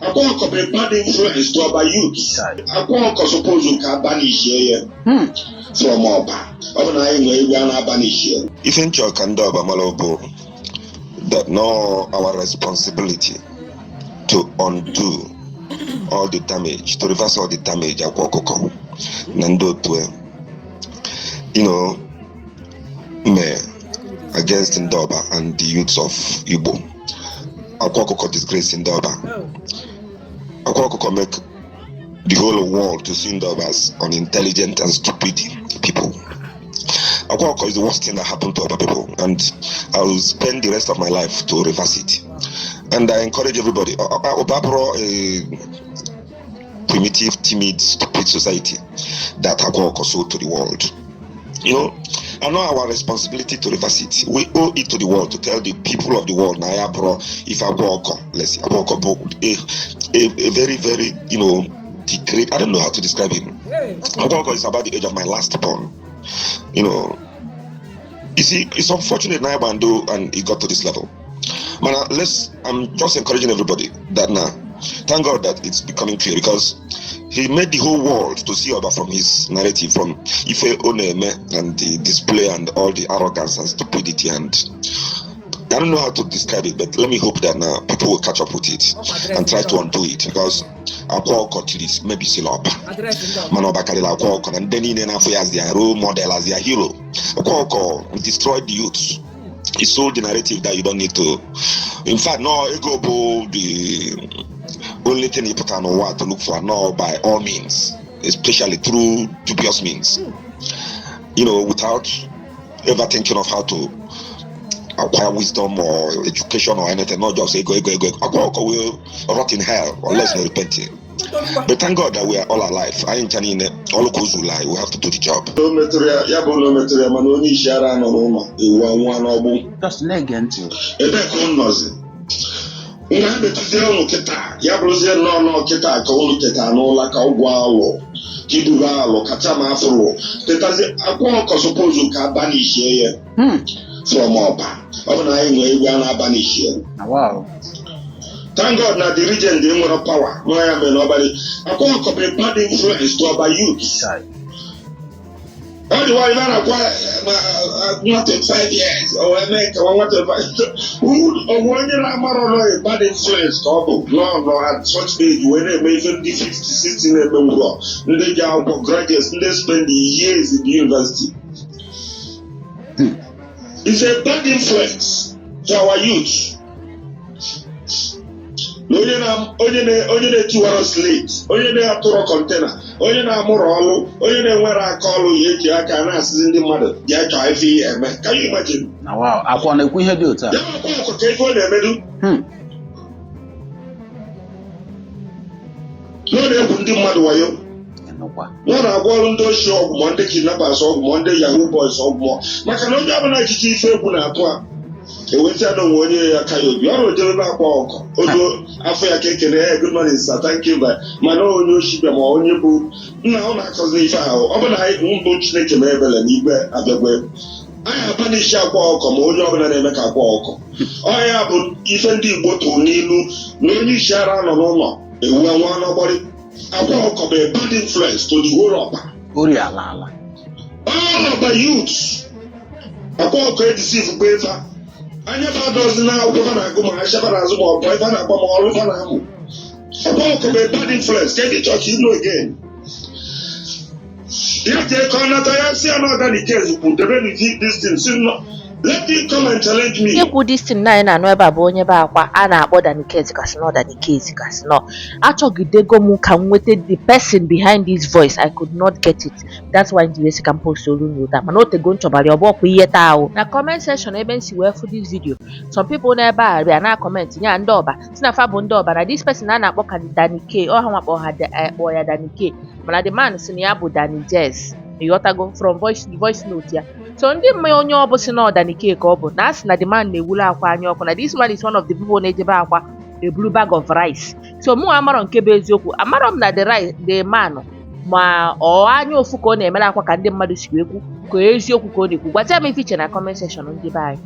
Akwaoko be bad influence to our youth. Akwaoko suppose you can banish here from Oba. If in Chokanda Bamalobo, that no our responsibility to undo all the damage, to reverse all the damage Akwaoko Nando to me against Ndoba and the youths of Igbo. Akwaoko disgrace Ndoba. Akwaoko make the whole world to see Ndoba as unintelligent and stupid people. Akwaoko is the worst thing that happened to other people, and I will spend the rest of my life to reverse it. And I encourage everybody. Obabro a primitive, timid, stupid society that Akwaoko sold to the world. I know our responsibility to reverse it. We owe it to the world to tell the people of the world. Now, bro, if Akwaoko, let's see, Akwaoko, a very, very, degrade. I don't know how to describe him. Akwaoko is about the age of my last born. You see, it's unfortunate Naibando and he got to this level. Man, I'm just encouraging everybody that now, thank God that it's becoming clear, because he made the whole world to see Oba from his narrative, from Ife Oneme and the display and all the arrogance and stupidity, and I don't know how to describe it, but let me hope that now people will catch up with it and try to undo it, because Akwaoko maybe still up. Manoba Kalila Akwaoko and Denny as their role model, as their hero. Akwaoko destroyed the youth. He sold the narrative that you don't need to. In fact, no, Egobo, the only thing you put on what to look for, no, by all means, especially through dubious means. Without ever thinking of how to acquire wisdom or education or anything, not just go. Akwaoko will rot in hell unless we repenting. But thank God that we are all alive. I ain't telling you, all those who lie, we have to do the job. Just leg into from Oba. wow. Thank God that the region they more power. No, I am nobody. Akwaoko be bad influence to our youth. All the while not 5 years or make whatever. Who or one year I'm a bad influence to no at such age when they make 50, 60 they are graduates, they spend years in the university. It's a bad influence to our youth. Onye na 2 hours late, onye na-atụrụ container, onye na-amụrụ ọlụ, onye na-enwere aka ọlụ ya eji aka na-asịzi ndị mmadụ ji achọ ife ihe eme. Can you imagine? Wow, akwa na-ekwu ihe dị otu a. Ya Akwaoko ka ife ọ na-emedu. N'ọ na-egwu ndị mmadụ wayo. N'ọ na-agwa ọrụ ndị oshi ọgwụ ma ndị kidnappers ọgwụ ma ndị yahoo boys ọgwụ maka na onye ọbụla echiche ife egwu na-atụ a. Eweta no onye ya kayobi ọrụ jere na Akwaoko odo afọ ya kekene good morning sir, thank you but mana onye oshibia ma onye bụ nna ọ na-akọzi ife ahụ ọ bụ na anyị mbụ Chineke ma ebele n'igwe abịagwe anyị abanishi Akwaoko ma onye ọbụla na-eme ka Akwaoko ọ ya bụ ife ndị Igbo tụrụ n'ilu na onye isi ara nọ n'ụlọ ewu nwa n'ọgbọrị. Akwaoko bụ a bad influence to the whole Oba. Ori ala all of the youths. Akwaoko edeceive bụ ife anya ba dozi na akwụkwọ na agụ ma achaba na azụ ma ọ bụ ebe a na-agba ma ọrụ fa na amụ. Akwaoko bụ a bad influence. Get the church you know again. Ya jee ka ọ nata ya si another the case bụ debe ni this thing si no. Let him come and challenge me. Ikwu this thing na na ebe a bụ onye be akwa a na-akpọ Danikezi kasino Danikezi kasino. Achọgidego m ka m nweta the person behind this voice. I could not get it. That's why ndị wesi ka post olu n'ụda mana otego nchọbara ọ bụ ọkwa ihe taa ahụ. Na comment section ebe nsi wee fu this video, some people na ebe a bịa na comment nya ndị Oba si na fa bụ ndị Oba na this person a na-akpọ ka Danikezi ọ ha nwakpọ ha akpọ ya Danikezi mana the man si na ya bụ Danijez. Ịghọtago from voice note ya. So ndị mmanya onye ọ bụ si na Danikezi ka ọ bụ na asị na the man na-ewulu akwa anya ọkụ na this man is one of the people na-ejebe akwa a blue bag of rice. So mụ amarọ nke bụ eziokwu, amarọ m na the man ma ọ anya ofu ka ọ na-emere akwa ka ndị mmadụ si ekwu ka eziokwu ka ọ na-ekwu. Gwata m ife iche na comment section ndị be anyị.